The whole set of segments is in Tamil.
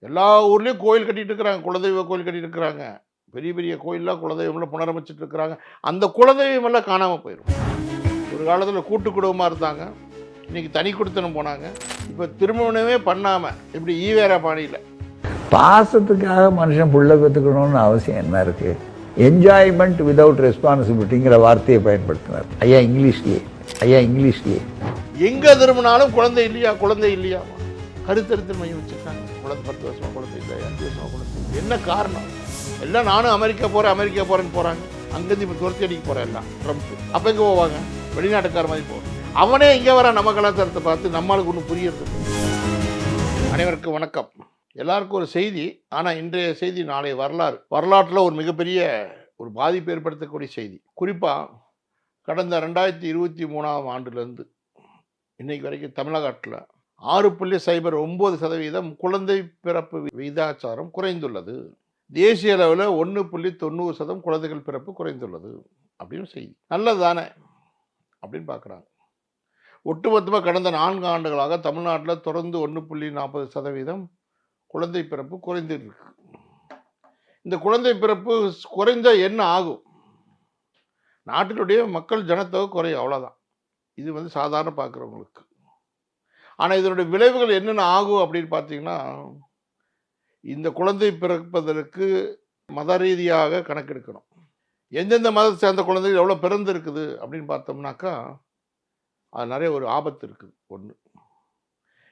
எல்லா ஊர்லேயும் கோயில் கட்டிட்டு இருக்கிறாங்க, குலதெய்வ கோயில் கட்டிட்டு இருக்கிறாங்க. பெரிய பெரிய கோயில்லாம் குலதெய்வம்லாம் புனரமைச்சிட்டு இருக்கிறாங்க. அந்த குலதெய்வம் எல்லாம் காணாமல் போயிடும். ஒரு காலத்தில் கூட்டு குடும்பமாக இருந்தாங்க, இன்னைக்கு தனி குடித்தனம் போனாங்க. இப்போ திருமணமே பண்ணாமல் இப்படி ஈவேரா பாணியில் பாசத்துக்காக மனுஷன் புள்ள பெற்றுக்கணும்னு அவசியம் என்ன இருக்கு? என்ஜாய்மெண்ட் விதவுட் ரெஸ்பான்சிபிலிட்டிங்கிற வார்த்தையை பயன்படுத்தினார் ஐயா இங்கிலீஷ்லேயே. எங்கே திரும்பினாலும் குழந்தை இல்லையா குழந்தை இல்லையா, கருத்தரித்தல் மையம் வச்சுருக்காங்க. குழந்தை 10 வருஷமா குழந்தை இல்லை, 5 வருஷமா குழந்தை. என்ன காரணம்? எல்லாம் நானும் அமெரிக்கா போகிறேன்னு போகிறாங்க. அங்கேருந்து இப்போ துரத்தி அடிக்க போகிறேன் எல்லாம் ட்ரம்ப். அப்போ எங்கே போவாங்க? வெளிநாட்டுக்கார மாதிரி போவாங்க. அவனே இங்கே வர நம்ம கலாச்சாரத்தை பார்த்து நம்மளுக்கு ஒன்றும் புரியுறது. அனைவருக்கும் வணக்கம். எல்லாருக்கும் ஒரு செய்தி, ஆனால் இன்றைய செய்தி நாளைய வரலாற்றில் ஒரு மிகப்பெரிய ஒரு பாதிப்பு ஏற்படுத்தக்கூடிய செய்தி. குறிப்பாக கடந்த 2023ஆம் ஆண்டுலேருந்து இன்னைக்கு வரைக்கும் தமிழகத்தில் 6.09% குழந்தை பிறப்பு விகிதாச்சாரம் குறைந்துள்ளது. தேசிய அளவில் 1.90% குழந்தைகள் பிறப்பு குறைந்துள்ளது அப்படின்னு செய்தி. நல்லது தானே அப்படின்னு பார்க்குறாங்க. ஒட்டுமொத்தமாக கடந்த 4 ஆண்டுகளாக தமிழ்நாட்டில் தொடர்ந்து 1.40% குழந்தை பிறப்பு குறைந்துட்டு இருக்கு. இந்த குழந்தை பிறப்பு குறைந்தால் என்ன ஆகும்? நாட்டினுடைய மக்கள் ஜனத்தொகை குறையும், அவ்வளோதான். இது சாதாரண பார்க்குறவங்களுக்கு. ஆனால் இதனுடைய விளைவுகள் என்னென்ன ஆகும் அப்படின்னு பார்த்தீங்கன்னா, இந்த குழந்தை பிறப்பதற்கு மத ரீதியாக கணக்கெடுக்கணும். எந்தெந்த மதத்தை சேர்ந்த குழந்தைகள் எவ்வளோ பிறந்து இருக்குது அப்படின்னு பார்த்தோம்னாக்கா, அது நிறைய ஒரு ஆபத்து இருக்குது. ஒன்று,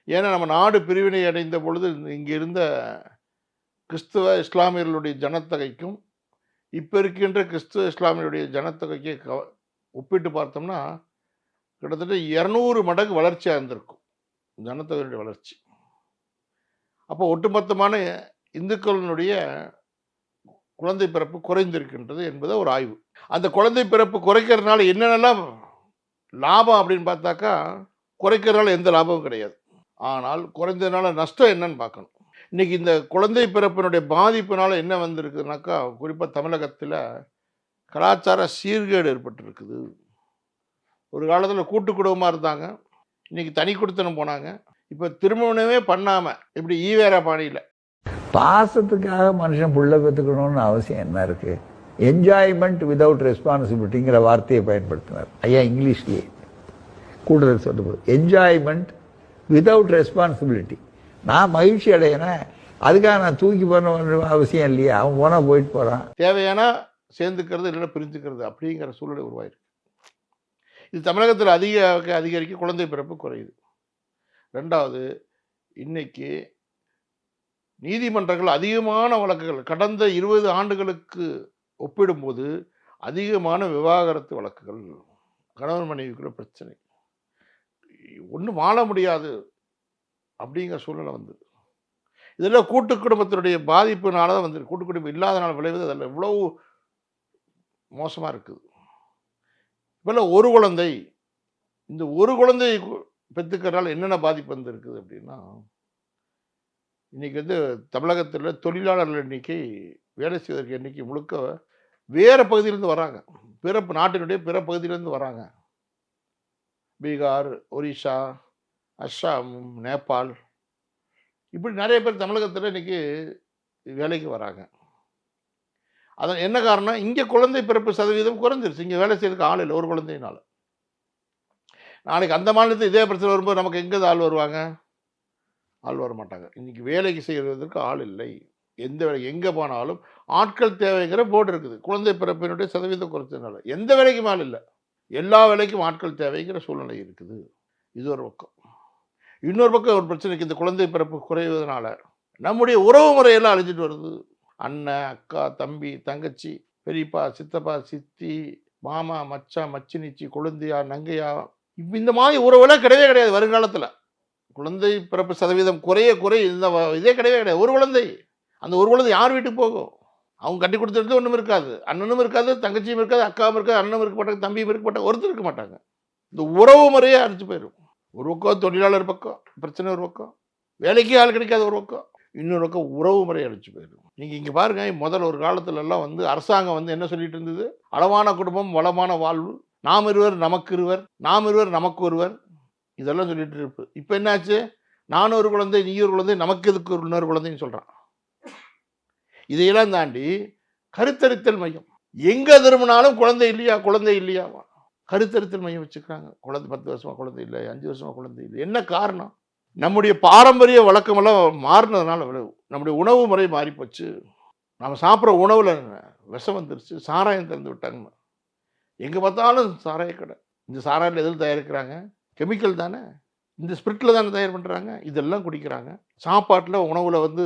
ஏன்னா நம்ம நாடு பிரிவினை அடைந்த பொழுது இங்கே இருந்த கிறிஸ்துவ இஸ்லாமியர்களுடைய ஜனத்தொகைக்கும் இப்போ இருக்கின்ற கிறிஸ்துவ இஸ்லாமியருடைய ஜனத்தொகைக்கு ஒப்பிட்டு பார்த்தோம்னா கிட்டத்தட்ட 200 மடங்கு வளர்ச்சியாக இருந்திருக்கும் ஜனத்தொகையுடைய வளர்ச்சி. அப்போ ஒட்டுமொத்தமான இந்துக்களினுடைய குழந்தை பிறப்பு குறைந்திருக்கின்றது என்பது ஒரு ஆய்வு. அந்த குழந்தை பிறப்பு குறைக்கிறதுனால என்னென்னலாம் லாபம் அப்படின்னு பார்த்தாக்கா, குறைக்கிறதுனால எந்த லாபமும் கிடையாது. ஆனால் குறைந்ததுனால நஷ்டம் என்னன்னு பார்க்கணும். இன்னைக்கு இந்த குழந்தை பிறப்பினுடைய பாதிப்பினால என்ன வந்திருக்குனாக்கா, குறிப்பாக தமிழகத்தில் கலாச்சார சீர்கேடு ஏற்பட்டிருக்குது. ஒரு காலத்தில் கூட்டு குடும்பமாக இருந்தாங்க, இன்னைக்கு தனி குடித்தனம் போனாங்க. இப்போ திருமணமே பண்ணாமல் இப்படி ஈவேரா பாணியில். பாசத்துக்காக மனுஷன் புள்ள பெற்றுக்கணும்னு அவசியம் என்ன இருக்கு? என்ஜாய்மெண்ட் விதவுட் ரெஸ்பான்சிபிலிட்டிங்கிற வார்த்தையை பயன்படுத்தினார் ஐயா இங்கிலீஷ்லேயே. கூடுதல் சொல்லும்போது என்ஜாய்மெண்ட் விதவுட் ரெஸ்பான்சிபிலிட்டி. நான் மகிழ்ச்சி அடையினேன், அதுக்காக நான் தூக்கி போன அவசியம் இல்லையா? அவன் போனால் போயிட்டு போகிறான். தேவையான சேர்ந்துக்கிறது இல்லைன்னா பிரிஞ்சுக்கிறது அப்படிங்கிற சூழ்நிலை உருவாயிருக்கு. இது தமிழகத்தில் அதிகரிக்க குழந்தை பிறப்பு குறையுது. ரெண்டாவது, இன்னைக்கு நீதிமன்றங்கள் அதிகமான வழக்குகள் கடந்த 20 ஆண்டுகளுக்கு ஒப்பிடும்போது அதிகமான விவாகரத்து வழக்குகள், கணவன் மனைவிக்குள்ள பிரச்சனை, ஒன்றும் வாழ முடியாது அப்படிங்கிற சூழ்நிலை வந்தது. இதெல்லாம் கூட்டு குடும்பத்தினுடைய பாதிப்புனால தான் வந்து, கூட்டு குடும்பம் இல்லாதனால விளைவது அதில் இவ்வளவு மோசமாக இருக்குது. இப்போல்லாம் ஒரு குழந்தை, இந்த ஒரு குழந்தை பெற்றுக்கிறனால என்னென்ன பாதிப்பு வந்துருக்குது அப்படின்னா, இன்றைக்கி தமிழகத்தில் தொழிலாளர்கள் எண்ணிக்கை, வேலை செய்வதற்கு எண்ணிக்கை முழுக்க வேறு பகுதியிலேருந்து வராங்க. நாட்டினுடைய பிற பகுதியிலேருந்து வராங்க. பீகார், ஒரிசா, அஸ்ஸாம், நேபாள், இப்படி நிறைய பேர் தமிழகத்தில் இன்றைக்கி வேலைக்கு வராங்க. அதன் என்ன காரணம்? இங்கே குழந்தை பிறப்பு சதவீதம் குறைஞ்சிருச்சு. இங்கே வேலை செய்யறதுக்கு ஆள் இல்லை ஒரு குழந்தையினால. நாளைக்கு அந்த மாநிலத்தில் இதே பிரச்சனை வரும்போது நமக்கு எங்கே ஆள் வருவாங்க? ஆள் வர மாட்டாங்க. இன்றைக்கி வேலைக்கு செய்வதற்கு ஆள் இல்லை. எந்த வேலைக்கு எங்கே போனாலும் ஆட்கள் தேவைங்கிற போர்டு இருக்குது. குழந்தை பிறப்பினுடைய சதவீதம் குறைச்சதுனால எந்த வேலைக்கும் ஆள் இல்லை, எல்லா வேலைக்கும் ஆட்கள் தேவைங்கிற சூழ்நிலை இருக்குது. இது ஒரு பக்கம். இன்னொரு பக்கம் ஒரு பிரச்சனைக்கு, இந்த குழந்தை பிறப்பு குறைவதனால நம்முடைய உறவு முறையெல்லாம் அழிஞ்சிட்டு வருது. அண்ணன், அக்கா, தம்பி, தங்கச்சி, பெரியப்பா, சித்தப்பா, சித்தி, மாமா, மச்சான், மச்சினிச்சி, கொழுந்தியா, நங்கையா, இந்த மாதிரி உறவுலாம் கிடையவே கிடையாது. வருங்காலத்தில் குழந்தை பிறப்பு சதவீதம் குறைய இந்த இதே கிடையவே கிடையாது. ஒரு குழந்தை, அந்த ஒரு குழந்தை யார் வீட்டுக்கு போகும்? அவங்க கட்டி கொடுத்துட்டு ஒன்றும் இருக்காது, அண்ணனும் இருக்காது, தங்கச்சியும் இருக்காது, அக்காவும் இருக்காது, அண்ணனும் இருக்க மாட்டாங்க, தம்பியும் இருக்க மாட்டாங்க, ஒருத்தர் இருக்க மாட்டாங்க. இந்த உறவு முறையே அடிச்சு போயிடும். ஒரு பக்கம் தொழிலாளர் பக்கம் பிரச்சனை, ஒரு பக்கம் வேலைக்கு ஆள் கிடைக்காத ஒரு பக்கம், இன்னொரு பக்கம் உறவு முறை அடிச்சு போயிடும். நீங்கள் இங்கே பாருங்கள், முதல்ல ஒரு காலத்துலலாம் அரசாங்கம் என்ன சொல்லிட்டு இருந்தது? அளவான குடும்பம், வளமான வாழ்வு, நாம் இருவர் நமக்கு இருவர், நாம் இருவர் நமக்கு ஒருவர், இதெல்லாம் சொல்லிட்டு இருப்பு. இப்போ என்னாச்சு? நான் ஒரு குழந்தை, நீ ஒரு குழந்தை, நமக்கு எதுக்கு ஒரு இன்னொரு குழந்தைன்னு சொல்றான். இதையெல்லாம் தாண்டி கருத்தரித்தல் மையம். எங்க திரும்பினாலும் குழந்தை இல்லையா, குழந்தை இல்லையாவா? கருத்தரித்தல் மையம் வச்சுக்கிறாங்க. குழந்தை 10 வருஷமா குழந்தை இல்லை, 5 வருஷமா குழந்தை இல்லை. என்ன காரணம்? நம்முடைய பாரம்பரிய வழக்கமெல்லாம் மாறினதுனால விளைவு. நம்முடைய உணவு முறை மாறி போச்சு. நம்ம சாப்பிட்ற உணவுல விஷம் வந்துருச்சு. சாராயம் திறந்து விட்டாங்க. எங்க பார்த்தாலும் சாராய கடை. இந்த சாராயம் எதில் தயாரிக்கிறாங்க? கெமிக்கல் தானே. இந்த ஸ்பிரிட்ல தானே தயார் பண்றாங்க. இதெல்லாம் குடிக்கிறாங்க. சாப்பாட்டுல, உணவுல வந்து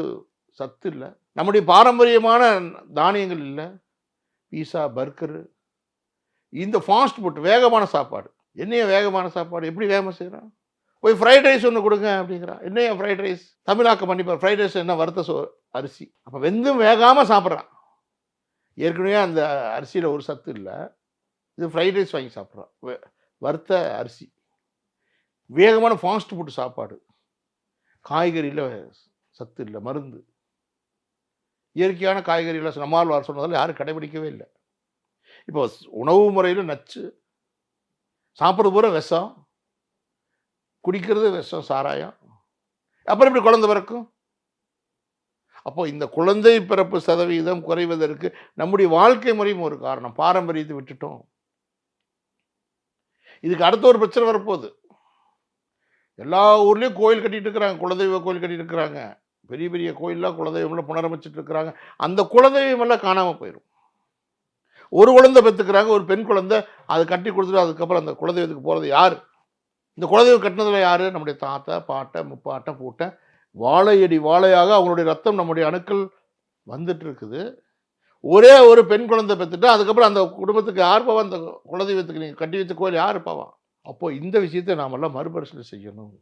சத்து இல்ல. நம்முடைய பாரம்பரியமான தானியங்கள் இல்ல. பீஸா, பர்கரு, இந்த ஃபாஸ்ட் ஃபுட், வேகமான சாப்பாடு. என்னையா வேகமான சாப்பாடு? எப்படி வேகமா செய்றான்? போய் ஃப்ரைட் ரைஸ் ஒன்று கொடுங்க அப்படிங்கிறான். என்னையா ஃப்ரைட் ரைஸ்? தமிழாக்கம் பண்ணிப்பார். ஃப்ரைட் ரைஸ் என்ன, வறுத்த அரிசி. அப்போ வெந்தும் வேகாமல் சாப்பிட்றான். ஏற்கனவே அந்த அரிசியில் ஒரு சத்து இல்லை. இது ஃப்ரைட் ரைஸ் வாங்கி சாப்பிட்றான். வறுத்த அரிசி, வேகமான ஃபாஸ்ட் ஃபுட் சாப்பாடு. காய்கறியில் சத்து இல்லை, மருந்து. இயற்கையான காய்கறிகளை நம்மாழ்வார் சொன்னதால் யாரும் கடைபிடிக்கவே இல்லை. இப்போ உணவு முறையில் நச்சு, சாப்பிட்றது பூரா விஷம், குடிக்கிறது விஷம், சாராயம். அப்புறம் எப்படி குழந்தை பிறக்கும்? அப்போ இந்த குழந்தை பிறப்பு சதவீதம் குறைவதற்கு நம்முடைய வாழ்க்கை முறையும் ஒரு காரணம். பாரம்பரியத்தை விட்டுட்டோம். இதுக்கு அடுத்த ஒரு பிரச்சனை வரப்போகுது. எல்லா ஊர்லேயும் கோயில் கட்டிட்டு இருக்கிறாங்க, குலதெய்வ கோயில் கட்டிட்டு இருக்கிறாங்க. பெரிய பெரிய கோயிலெலாம் குலதெய்வம்லாம் புனரமைச்சிட்டு இருக்கிறாங்க. அந்த குலதெய்வம் எல்லாம் காணாமல் போயிடும். ஒரு குழந்தை பெற்றுக்கிறாங்க, ஒரு பெண் குழந்தை, அதை கட்டி கொடுத்துட்டு அதுக்கப்புறம் அந்த குலதெய்வத்துக்கு போகிறது யார்? இந்த குலதெய்வம் கட்டினதில் யார்? நம்முடைய தாத்தா, பாட்டை, முப்பாட்டை, பூட்டை. வாழையடி வாழையாக அவங்களுடைய ரத்தம், நம்முடைய அணுக்கள் வந்துட்டு இருக்குது. ஒரே ஒரு பெண் குழந்தை பெற்றுட்டா அதுக்கப்புறம் அந்த குடும்பத்துக்கு யார் போவா? அந்த குலதெய்வத்துக்கு நீங்கள் கட்டி வச்ச கோயில் யார் போவா? அப்போ இந்த விஷயத்தை நாமெல்லாம் மறுபரிசீலனை செய்யணும்.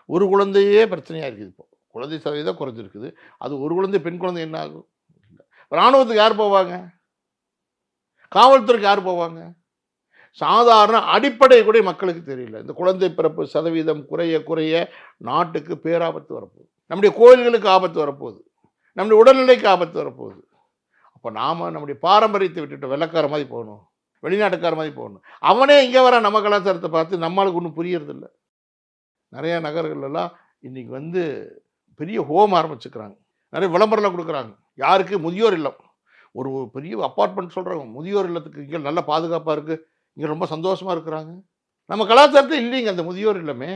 ஒரு குழந்தையே பிரச்சனையாக இருக்குது. இப்போ குழந்தை சதவீதம் குறைஞ்சிருக்குது. அது ஒரு குழந்தை, பெண் குழந்தை என்ன ஆகும்? இராணுவத்துக்கு யார் போவாங்க? காவல்துறைக்கு யார் போவாங்க? சாதாரண அடிப்படை கூட மக்களுக்கு தெரியல. இந்த குழந்தை பிறப்பு சதவீதம் குறைய குறைய நாட்டுக்கு பேராபத்து வரப்போகுது. நம்முடைய கோயில்களுக்கு ஆபத்து வரப்போகுது. நம்முடைய உடல்நிலைக்கு ஆபத்து வரப்போகுது. அப்போ நாம் நம்முடைய பாரம்பரியத்தை விட்டுட்டு வெள்ளைக்கார மாதிரி போகணும், வெளிநாட்டுக்கார மாதிரி போகணும். அவனே இங்கே வர நம்ம கலாச்சாரத்தை பார்த்து நம்மளுக்கு ஒன்றும் புரியறதில்ல. நிறைய நகர்களெல்லாம் இன்றைக்கி வந்து பெரிய ஹோம் ஆரம்பிச்சுக்கிறாங்க. நிறைய விளம்பரம்லாம் கொடுக்குறாங்க. யாருக்கு? முதியோர் இல்லம். ஒரு பெரிய அப்பார்ட்மெண்ட் சொல்கிறாங்க, முதியோர் இல்லத்துக்கு இங்கே நல்ல பாதுகாப்பாக இருக்குது, இங்கே ரொம்ப சந்தோஷமாக இருக்கிறாங்க. நம்ம கலாச்சாரத்தில் இல்லைங்க அந்த முதியோர் இல்லமே.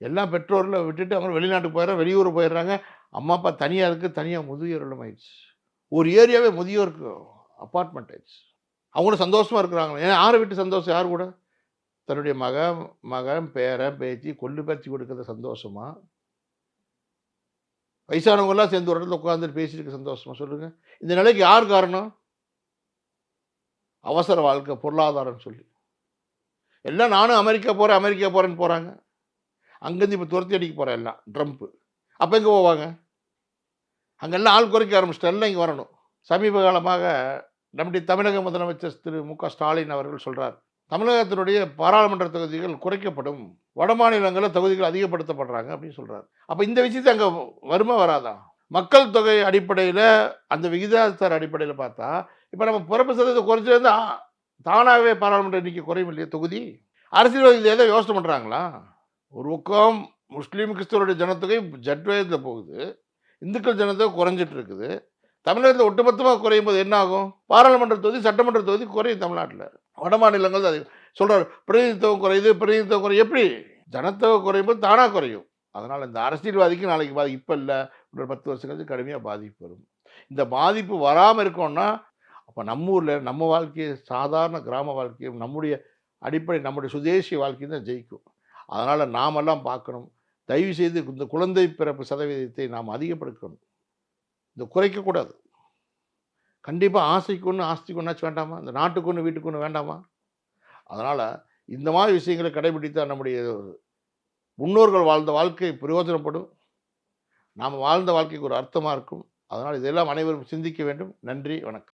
எல்லாம் பெற்றோரில் விட்டுட்டு அவங்க வெளிநாட்டுக்கு போயிடுறாங்க, வெளியூர் போயிடுறாங்க. அம்மா அப்பா தனியாக இருக்குது, தனியாக முதியோர் இல்லம் ஆயிடுச்சு. ஒரு ஏரியாவே முதியோருக்கு அப்பார்ட்மெண்ட் ஆயிடுச்சு. அவங்களும் சந்தோஷமாக இருக்கிறாங்க. ஏன்னா யாரை விட்டு சந்தோஷம்? யார் கூட? தன்னுடைய மகன், பேரன், பேத்தி, கொள்ளு பேத்தி கொடுக்குற சந்தோஷமா? வயசானவங்கெல்லாம் சேர்ந்து ஒரு இடத்துல உட்காந்துட்டு பேசிட்டு இருக்க சந்தோஷமா? சொல்லுங்கள். இந்த நிலைக்கு யார் காரணம்? அவசர வாழ்க்கை, பொருளாதாரம்னு சொல்லி எல்லாம் நானும் அமெரிக்கா போகிறேன்னு போகிறாங்க. அங்கேருந்து இப்போ துரத்தி அடிக்க போகிறேன் எல்லாம் ட்ரம்ப்பு. அப்போ எங்கே போவாங்க? அங்கெல்லாம் ஆள் குறைக்க ஆரம்பிச்சிட்டு எல்லாம் இங்கே வரணும். சமீப காலமாக நம்முடைய தமிழக முதலமைச்சர் திரு மு.க. ஸ்டாலின் அவர்கள் சொல்கிறார், தமிழகத்தினுடைய பாராளுமன்ற தொகுதிகள் குறைக்கப்படும், வட மாநிலங்களில் தொகுதிகள் அதிகப்படுத்தப்படுறாங்க அப்படின்னு சொல்கிறார். அப்போ இந்த விஷயத்தை அங்கே வருமா வராதா? மக்கள் தொகை அடிப்படையில், அந்த விகிதாச்சார அடிப்படையில் பார்த்தா இப்போ நம்ம பிறப்பு சதவீதம் குறைச்சிருந்தா தானாகவே பாராளுமன்ற எண்ணிக்கை குறையும் இல்லையா தொகுதி? அரசியல்வாதிகள் ஏதோ யோசனை பண்ணுறாங்களா? ஒரு பக்கம் முஸ்லீம் கிறிஸ்தவருடைய ஜனத்தொகை ஜட்வேகத்தில் போகுது, இந்துக்கள் ஜனத்தொகை குறைஞ்சிட்டு இருக்குது. தமிழகத்தில் ஒட்டுமொத்தமாக குறையும் போது என்ன ஆகும்? பாராளுமன்ற தொகுதி, சட்டமன்ற தொகுதி குறையும் தமிழ்நாட்டில். வட மாநிலங்கள் அது சொல்கிறார், பிரதிநிதித்துவம் குறையுது. எப்படி? ஜனத்தொகை குறையும் போது தானாக குறையும். அதனால் இந்த அரசியல்வாதிக்கு நாளைக்கு பாதிப்பு, இப்போ இல்லை, ஒரு 10 வருஷம் கழிச்சு கடுமையாக பாதிப்பு வரும். இந்த பாதிப்பு வராமல் இருக்கோம்னா அப்போ நம்ம ஊரில் நம்ம வாழ்க்கையை, சாதாரண கிராம வாழ்க்கையும், நம்முடைய அடிப்படை, நம்முடைய சுதேசி வாழ்க்கையும் தான் ஜெயிக்கும். அதனால் நாமெல்லாம் பார்க்கணும், தயவுசெய்து இந்த குழந்தை பிறப்பு சதவீதத்தை நாம் அதிகப்படுத்தணும், இந்த குறைக்கக்கூடாது. கண்டிப்பாக ஆசைக்கு ஒன்று ஆஸ்திக்கு ஒன்றாச்சும் வேண்டாமா? இந்த நாட்டுக்கு ஒன்று வீட்டுக்கு ஒன்று வேண்டாமா? அதனால் இந்த மாதிரி விஷயங்களை கடைபிடித்தால் நம்முடைய முன்னோர்கள் வாழ்ந்த வாழ்க்கை பிரயோஜனப்படும், நாம் வாழ்ந்த வாழ்க்கைக்கு ஒரு அர்த்தமாக இருக்கும். அதனால் இதெல்லாம் அனைவரும் சிந்திக்க வேண்டும். நன்றி, வணக்கம்.